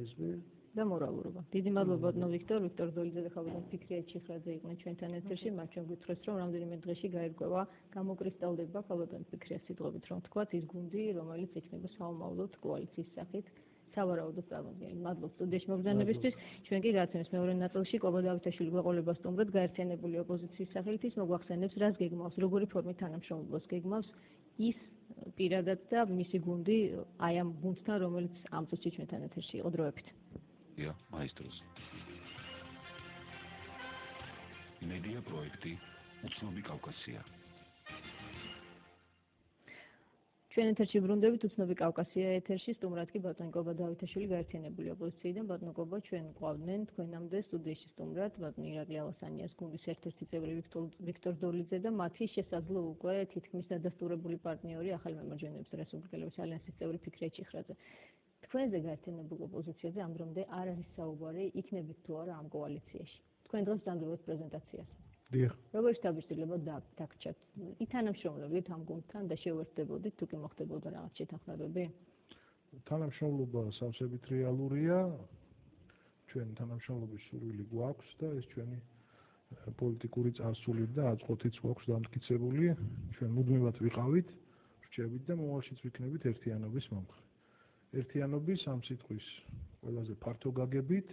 ნაციონალიზმი და მორალურობა. დიდი მადლობა ბატონო ვიქტორ ზოლიძე და ხალბატონ ფიქრია ჩიხრაძე იყვნენ ჩვენთან ეთერში, მათ ჩვენ გითხრეს რომ რამდენიმე დღეში გაირკვევა გამოკრისტალდება ხალბატონ ფიქრიას სიტყვებით რომ თქვათ ის გუნდი რომელიც იქნება საომავლოდ კოალიციის სახით სავარაუდოდ წარმოადგენს. მადლობთ სტუდიაში მოგზაურობისთვის. ჩვენ კი გაცემს მეორე ნაწილში კვაბა დავითაშვილი გვეყოლება სტუმრად გაერთიანებული ოპოზიციის სახელით ის მოგვახსენებს რას გეგმავს, როგორი ფორმით თანამშრომლობას გეგმავს ის პირადად და მისი გუნდი აი ამ გუნდთან რომელიც ამ წუთში ჩვენთან ეთერში იყო დროებით. Ja, maestros. Media projekti უცნობი კავკასია. ჩვენ ეთერში ბრუნდებით უცნობი კავკასია ეთერში სტუმრად კი ბატონი კვაბა დავითაშვილი გაერთიანებული ოპოზიციიდან ბატონო კვაბა ჩვენ გვყავდნენ თქვენამდე სტუდიაში სტუმრად ბატონი ირაკლი ალასანიას გუნდის ერთ-ერთი წევრი ვიქტორ ზოლიძე და მათი შესაძლო უკვე თითქმის დადასტურებული პარტნიორი ახალ მემარჯვენეების რესპუბლიკელების ალიანსის წევრი ფიქრია ჩიხრაძე. თქვენზე გაერთიანებულ ოპოზიციაზე ამ დრომდე არ არის საუბარი, იქნებით თუ არა ამ კოალიციაში. თქვენ დღეს დამთავრებთ პრეზენტაციას. დიახ. როგორ შთაბეჭდილება დაგჭათ? ითანამშრომლობთ ამ გუნდთან და შევერთდებოდით თუ კი მოხდებოდა რაღაც შეთანხმებები? თანამშრომლობა სავსებით რეალურია. ჩვენ თანამშრომლობის სურვილი გვაქვს და ეს ჩვენი პოლიტიკური წარსულით და აწყოთიც გვაქვს დამტკიცებული. ჩვენ მუდმივად ვიყავით, რჩებით და მომავალშიც ვიქნებით ერთიანობის მომხრე. ერთიანობის ამ სიტყვის ყველაზე ფართო გაგებით,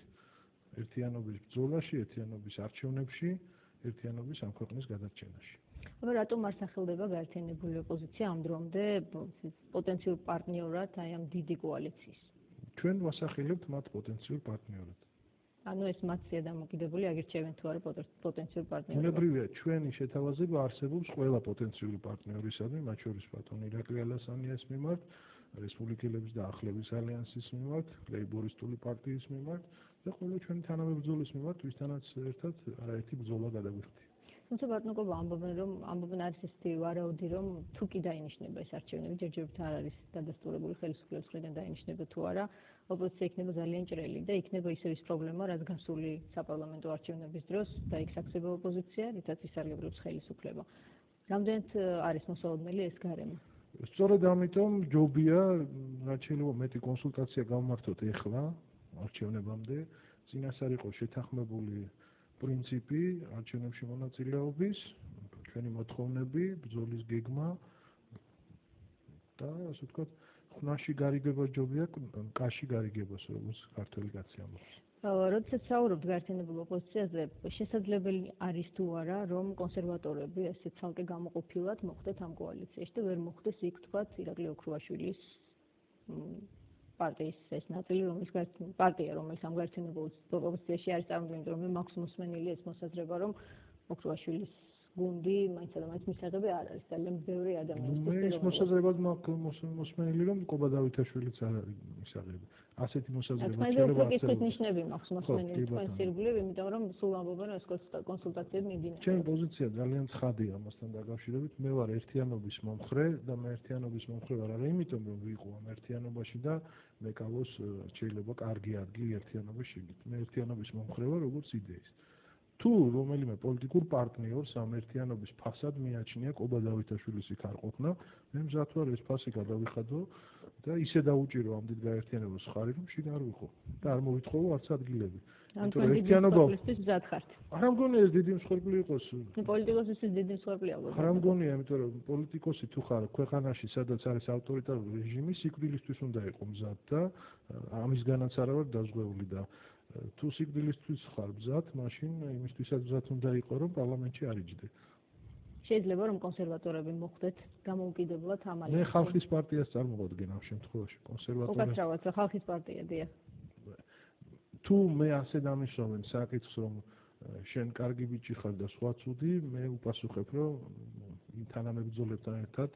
ერთიანობის ბრძოლაში, ერთიანობის არჩევნებში, ერთიანობის ამ ქვეყნის გადარჩენაში. აბა რატომ არ სახელდება გაერთიანებული ოპოზიცია ამ დრომდე პოტენციურ პარტნიორად აი ამ დიდი კოალიციის? ჩვენ ვასახელებთ მათ პოტენციურ პარტნიორად. ანუ ეს მათია დამოკიდებული აგირჩევენ თუ არა პოტენციურ პარტნიორად. უნებრივია ჩვენი შეთავაზება არსებობს ყველა პოტენციური პარტნიორისადმი, მათ შორის ბატონ ირაკლი ალასანიას მიმართ, რესპუბლიკელების და ახლების ალიანსის მიმართ, ლეიბორისტული პარტიის მიმართ და ყველა ჩვენი თანამებრძოლის მიმართ, ვისთანაც ერთად არაერთი ბრძოლა გადაგვიხდია. თუმცა ბატონო კვაბა ამბობენ არის ესეთი ვარაუდი რომ თუ კი დაინიშნება ეს არჩევნები, ჯერჯერობით არ არის დადასტურებული ხელისუფლების მხრიდან დაინიშნება თუ არა, ოპოზიცია იქნება ძალიან ჭრელი და იქნება ისევ ის პრობლემა, რაც გასული საპარლამენტო არჩევნების დროს დაიქსაქსება ოპოზიცია, რითაც ისარგებლებს ხელისუფლება. რამდენად არის მოსალოდნელი ეს გარემო? სწორედ ამიტომ ჯობია რაც შეიძლება მეტი კონსულტაცია გავმართოთ ეხლა არჩევნებამდე, წინასწარ იყო შეთანხმებული პრინციპი არჩევნებში მონაწილეობის, ჩვენი მოთხოვნები, ბრძოლის გეგმა და ასე ვთქვათ, ხნაში გარიგება ჯობია, კაში გარიგებას, როგორც ქართველი კაცი ამბობს. როდესაც საუბრობთ გაერთიანებულ ოპოზიციაზე, შესაძლებელი არის თუ არა, რომ კონსერვატორები ესე ცალკე გამოყოფილად მოხვდეთ ამ კოალიციაში და ვერ მოხვდეს იქ თქვათ ირაკლი ოქრუაშვილის პარტიის ეს ნაწილი, პარტია, რომელიც ამ გაერთიანებულ ოპოზიციაში არის წარმოდგენილი, რომ მაქვს მოსმენილი ეს მოსაზრება, რომ ოქრუაშვილის გუნდი მაინც და მაინც მისაღები არ არის ძალიან ბევრი ადამიანის ეს მოსაზრება მაქვს მოსმენილი, რომ კვაბა დავითაშვილიც არ არის მისაღები. ასეთი მოსაზრება შეიძლება არ არის. ნიშნები მაქვს მოსმენილი თქვენ სირგულებ, იმიტომ რომ სულ ამბობენ რომ ეს კონსულტაციები მიმდინარეობს. ჩემი პოზიცია ძალიან ცხადია ამასთან დაკავშირებით. მე ვარ ერთიანობის მომხრე და მე ერთიანობის მომხრე ვარ არა იმიტომ რომ ვიყო ამ ერთიანობაში და მეკავოს შეიძლება კარგი ადგილი ერთიანობის შიგნით. მე ერთიანობის მომხრე ვარ როგორც იდეის. თუ რომელიმე პოლიტიკურ პარტნიორს ამ ერთიანობის ფასად მიაჩნია კვაბა დავითაშვილის იქ არ ყოფნა, მე მზად ვარ ეს ფასი გადავიხადო და ისე დაუჭირო ამ დიდ გაერთიანებას ხარი, რომ შიგ არ ვიყო და არ მოვითხოვო არც ადგილები. ანუ ერთიანობა მზად ხართ. არ მგონია ეს დიდი მსხვერპლი იყოს. პოლიტიკოსისთვის დიდი მსხვერპლი ალბათ. არ მგონია, იმიტომ რომ პოლიტიკოსი თუ ხარ ქვეყანაში, სადაც არის ავტორიტარული რეჟიმი, სიკვდილისთვის უნდა იყო მზად და ამისგანაც არა ვარ დაზღვეული და თუ სიკვდილისთვის ხარ მზად, მაშინ იმისთვისაც მზად უნდა იყო, რომ პარლამენტში არ იჯდე. შეიძლება რომ კონსერვატორები მოხვდეთ გამოუკიდებლად ამ ალიანსში. მე ხალხის პარტიას წარმოვადგენ ამ შემთხვევაში, კონსერვატორები. უკაცრავად, ხალხის პარტია, დიახ. თუ მე ასე დამისვენ საკითხს, რომ შენ კარგი ბიჭი ხარ და სხვა ცუდი, მე უპასუხებ, რომ თანამებრძოლებთან ერთად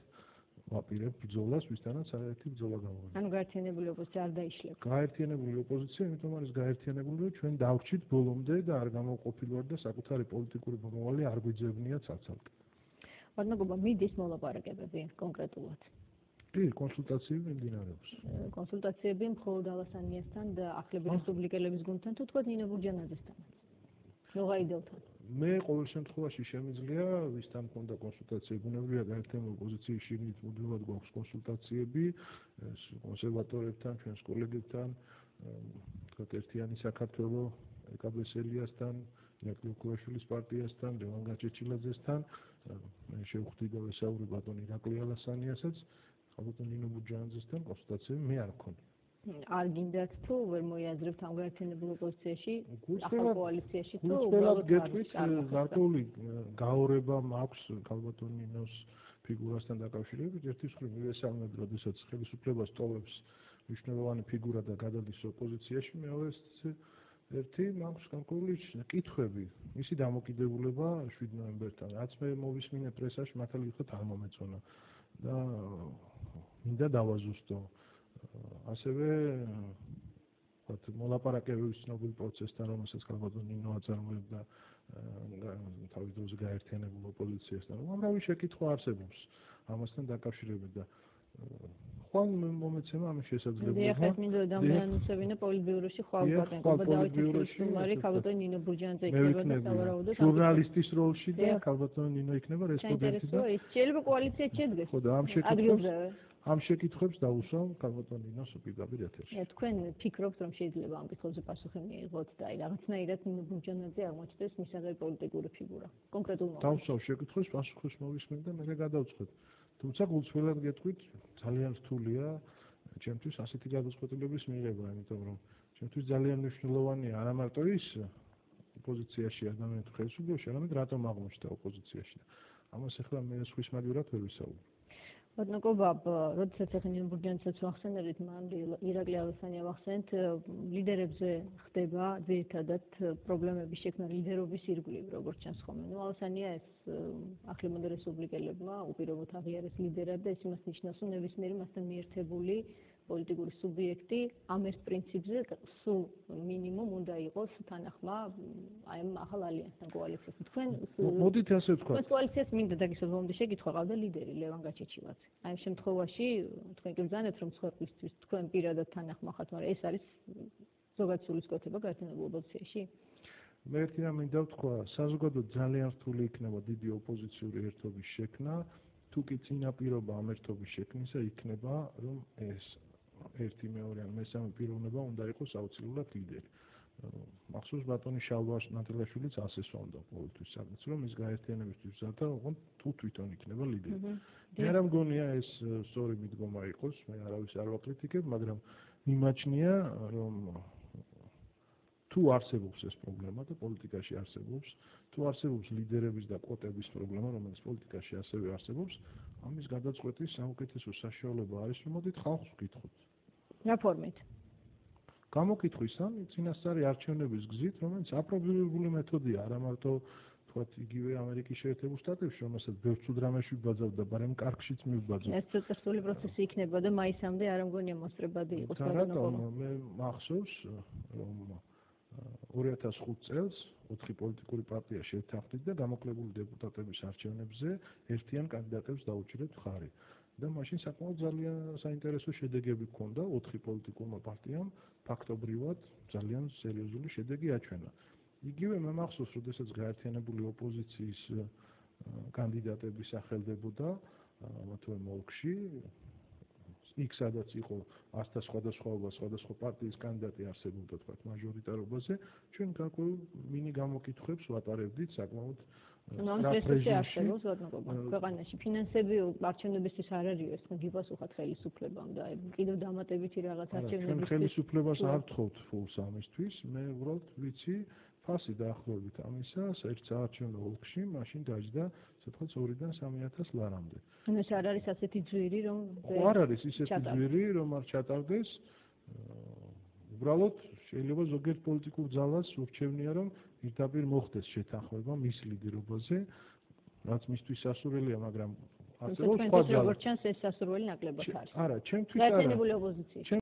ვაპირებ ბრძოლას, ვისთანაც არაერთი ბრძოლა გავაღწევ. ანუ გაერთიანებული ოპოზიცია არ დაიშლება. გაერთიანებული ოპოზიცია, იმიტომ არის გაერთიანებული, რომ ჩვენ დავრჩით ბოლომდე და არ გამოვყოფილვართ და საკუთარი პოლიტიკური მომავალი არ გვიძებნია ცალ-ცალკე. ბატონო კვაბა, მიდის მოლაპარაკებები კონკრეტულად? კი, კონსულტაციები მიმდინარეობს. კონსულტაციები მხოლოდ ალასანიასთან და ახლების რესპუბლიკელების გუნდთან თუ თქვათ ნინო ბურჯანაძესთანაც? ნოღაიდელთან. მე ყოველ შემთხვევაში შემიძლია ვისთან მქონდა კონსულტაციები, უნებრივია გაერთიანებული ოპოზიციის შიგნით მუდმივად გვაქვს კონსულტაციები კონსერვატორებთან, ჩვენს კოლეგებთან, ვთქვათ, ერთიანი საქართველო ეკაბესელიასთან, ირაკლი უქუაშვილის პარტიასთან, ლევან გაჩეჩილაძესთან, მე შევხვდი და ვესაუბრე ბატონ ირაკლი ალასანიასაც, ბატონ ნინო ბურჯანაძესთან კონსულტაციები მე არ მქონია. არ გინდათ თუ ვერ მოიაზრებთ ამ გაერთიანებულ ოპოზიციაში, ახალ კოალიციაში თუ უბრალოდ გეტყვით, გარკვეული გაორება მაქვს ქალბატონ ნინოს ფიგურასთან დაკავშირებით, ერთის მხრივ მივესალმებ, როდესაც ხელისუფლებას ტოვებს მნიშვნელოვანი ფიგურა და გადადის ოპოზიციაში, მეორეს ერთი მაქვს გარკვეული კითხვები, მისი დამოკიდებულება 7 ნოემბერთან, რაც მე მოვისმინე პრესაში, მართალი გითხრათ არ მომეწონა და მინდა დავაზუსტო. ასევე ვთქვათ, მოლაპარაკებების ცნობილ პროცესთან, რომელსაც ქალბატონ ნინო აწარმოებდა თავის დროზე გაერთიანებულ ოპოზიციასთან, უამრავი შეკითხვა არსებობს ამასთან დაკავშირებით და ხვალ მომეცემა ამის შესაძლებლობა. დიახ, მინდა დამეანონსებინა პოლიტბიუროში ხვალ ბატონობა დავითის სტუმარი ქალბატონ ნინო ბურჯანაძე იქნება და სავარაუდოდ ჟურნალისტის როლში და ქალბატონ ნინო იქნება რესპონდენტი და შეიძლება კოალიცია შედგეს. ხო და ამ შეკითხვებს დავუსვამ ქალბატონ ნინოს პირდაპირ ეთერში. თქვენ ფიქრობთ, რომ შეიძლება ამ კითხვებზე პასუხი მიიღოთ და აი რაღაცნაირად ნინო ბურჯანაძე აღმოჩნდეს მისაღები პოლიტიკური ფიგურა. კონკრეტულ მომენტში. დავუსვამ შეკითხვებს, პასუხს მოვისმენ და მე გადავწყვეტ. თუმცა გულწრფელად გეტყვით, ძალიან რთულია ჩემთვის ასეთი გადაწყვეტილების მიღება, იმიტომ რომ ჩემთვის ძალიან მნიშვნელოვანია არა მარტო ის ოპოზიციაში ადამიანთა ხელისუფლებაში, არამედ რატომ აღმოჩნდა ოპოზიციაში. ამას ახლა მე სხვის მაგივრად ვერ ვისაუბრებ. ბატონო კობაბ, როდესაც ახლა ნინო ბურჯანაძეც ვახსენებთ, მან ირაკლი ალასანია ვახსენეთ, ლიდერებზე ხდება ძირითადად პრობლემების შექმნა ლიდერობის ირგვლივ, როგორც ჩანს ხოლმე. ნუ ალასანია ეს ახლებოდა რესპუბლიკელებმა უპირობოდ აღიარეს ლიდერად და ეს იმას ნიშნავს, რომ ნებისმიერი მასთან მიერთებული პოლიტიკური სუბიექტი ამ ერთ პრინციპზე სულ მინიმუმ უნდა იყოს თანახმა აი ამ ახალ ალიანსთან კოალიციასთან. თქვენ მოდით ასე ვთქვათ. თქვენ კოალიციას მინდა დაგისვათ ბოლომდე შეკითხვა ყავდა ლიდერი ლევან გაჩეჩილაძე. აი ამ შემთხვევაში თქვენ კი ბრძანეთ რომ სხვებისთვის თქვენ პირადად თანახმა ხართ, მაგრამ ეს არის ზოგადად სულისკვეთება გაერთიანებულ ოპოზიციაში? მე ერთი რამ მინდა ვთქვა, საზოგადოებრივ ძალიან რთული იქნება დიდი ოპოზიციური ერთობის შექმნა, თუ კი წინაპირობა ამ ერთობის შექმნისა იქნება, რომ ეს ერთი მეორე ან მესამე პიროვნება უნდა იყოს აუცილებლად ლიდერი. მახსოვს ბატონი შალვა ნათელაშვილიც ასე სვამდა ყოველთვის საკითხს, რომ ის გაერთიანებისთვის ზარდა, ოღონდ თუ თვითონ იქნება ლიდერი. მე არ მგონია ეს სწორი მიდგომა იყოს, მე არავის არ ვაკრიტიკებ, მაგრამ მიმაჩნია, რომ თუ არსებობს ეს პრობლემა და პოლიტიკაში არსებობს, თუ არსებობს ლიდერების და კვოტების პრობლემა, რომელიც პოლიტიკაში ასევე არსებობს, ამის გადაწყვეტის საუკეთესო საშუალება არის, რომ მოდით ხალხს ვკითხოთ. რა ფორმით? გამოკითხვის ან წინასწარი არჩევნების გზით, რომელიც აპრობირებული მეთოდია, არა მარტო თქვათ იგივე ამერიკის შეერთებულ შტატებში, რომელსაც ბევრ ცუდ რამეში ვიბაძავდა, მაგრამ კარგშიც მივიბაძავ. ეს წესრიგული პროცესი იქნება და მაისამდე არ მგონია მოსწრებადი იყოს ბატონო. მე მახსოვს, რომ 2005 წელს 4 პოლიტიკური პარტია შევთანხმდით და გამოკლებული დეპუტატების არჩევნებზე ერთიან კანდიდატებს დაუჭირეთ მხარი. და მაშინ საკმაოდ ძალიან საინტერესო შედეგები ჰქონდა 4 პოლიტიკურმა პარტიამ ფაქტობრივად ძალიან სერიოზული შედეგი აჩვენა. იგივე მე მახსოვს, როდესაც გაერთიანებული ოპოზიციის კანდიდატები სახელდებოდა მათვე ოლქში, იქ სადაც იყო 100 სხვადასხვა პარტიის კანდიდატი არსებობდა თქვათ მაჟორიტარობაზე, ჩვენ გარკვეულ მინი გამოკითხვებს ვატარებდით საკმაოდ პრესაში არსებობს ქვეყანაში ფინანსები არჩევნებისთვის არ არის ეს გიპასუხათ ხელისუფლებამ და კიდევ დამატებითი რაღაც არჩევნებისთვის ხელისუფლებას არ ვთხოვთ ფულს ამისთვის, მე უბრალოდ ვიცი ფასი დაახლოებით ამისა, ერთ საარჩევნო ოლქში მაშინ დაჯდა სადღაც 2-დან 3,000 ლარამდე. ანუ ეს არ არის ასეთი ძვირი, რომ არ არის ისეთი ძვირი, რომ არ ჩატარდეს. უბრალოდ შეიძლება ზოგიერთ პოლიტიკურ ძალას ურჩევნია, რომ პირდაპირ მოხდეს შეთანხმება მის ლიდერობაზე, რაც მისთვის სასურველია, მაგრამ არსებობს სხვა ძალა. როგორც ჩანს ეს სასურველი ნაკლებად არის. არა, ჩემთვის არა. გაერთიანებული ოპოზიცია.